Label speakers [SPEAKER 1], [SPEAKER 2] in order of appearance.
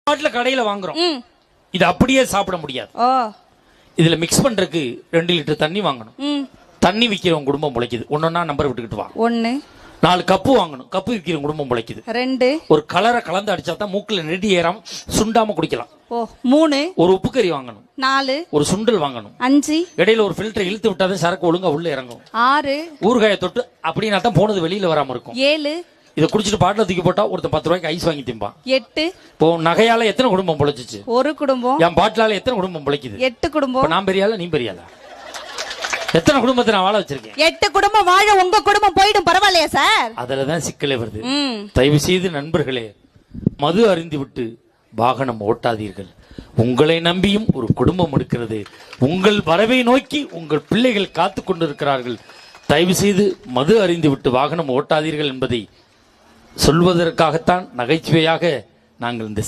[SPEAKER 1] பாட்டில கடையில வாங்குறோம். இது அப்படியே சாப்பிட முடியாது. இதுல மிக்ஸ் பண்றதுக்கு 2 லிட்டர் தண்ணி வாங்கணும். தண்ணி விக்கிறவங்க குடும்பம் பிழைக்குது. ஒன்னொன்னா நம்பர் விட்டுக்கிட்டு வா.
[SPEAKER 2] 1
[SPEAKER 1] 4 கப்பு வாங்கணும். கப்பு விக்கிறவங்க குடும்பம் பிழைக்குது.
[SPEAKER 2] 2
[SPEAKER 1] ஒரு கலரை கலந்து அடிச்சா தான் மூக்குல நெடி ஏறாம சுண்டாம குடிக்கலாம்.
[SPEAKER 2] 3
[SPEAKER 1] ஒரு உப்பு கறி வாங்கணும்.
[SPEAKER 2] 4
[SPEAKER 1] ஒரு சுண்டல் வாங்கணும்.
[SPEAKER 2] 5
[SPEAKER 1] இடையில ஒரு ஃபில்டர் இழுத்து விட்டாதான் சரக்கு ஒழுங்கா உள்ள இறங்கும்.
[SPEAKER 2] 6
[SPEAKER 1] ஊறுகாயை தொட்டு அப்படின்னா தான் போனது வெளியில வராம இருக்கும்.
[SPEAKER 2] 7
[SPEAKER 1] இதை குடிச்சிட்டு பாட்டில தூக்கி போட்டா ஒருத்தன் 10 ரூபாய்க்கு ஐஸ் வாங்கி திம்பான்.
[SPEAKER 2] 8
[SPEAKER 1] இப்போ நகையால எத்தனை குடும்பம் பிழைச்சிச்சு?
[SPEAKER 2] ஒரு குடும்பம்.
[SPEAKER 1] என் பாட்டிலால எத்தனை குடும்பம் பிழைக்குது?
[SPEAKER 2] 8 குடும்பம்.
[SPEAKER 1] நான் பெரியாளா நீ பெரியாளா? எத்தனை குடும்பத்தை நான் வாழ வச்சிருக்கேன்?
[SPEAKER 2] 8 குடும்பம் வாழ உங்க குடும்பம் போயிடும் பரவாயில்லையா சார்?
[SPEAKER 1] அதுலதான் சிக்கலே வருது. தயவு செய்து நண்பர்களே, மது அருந்தி விட்டு வாகனம் ஓட்டாதீர்கள். உங்களை நம்பியும் ஒரு குடும்பம் இருக்கிறது. உங்கள் வரவை நோக்கி உங்கள் பிள்ளைகள் காத்து கொண்டிருக்கிறார்கள். தயவு செய்து மது அருந்தி விட்டு வாகனம் ஓட்டாதீர்கள் என்பதை சொல்வதற்காகத்தான் நகைச்சுவையாக நாங்கள் இந்த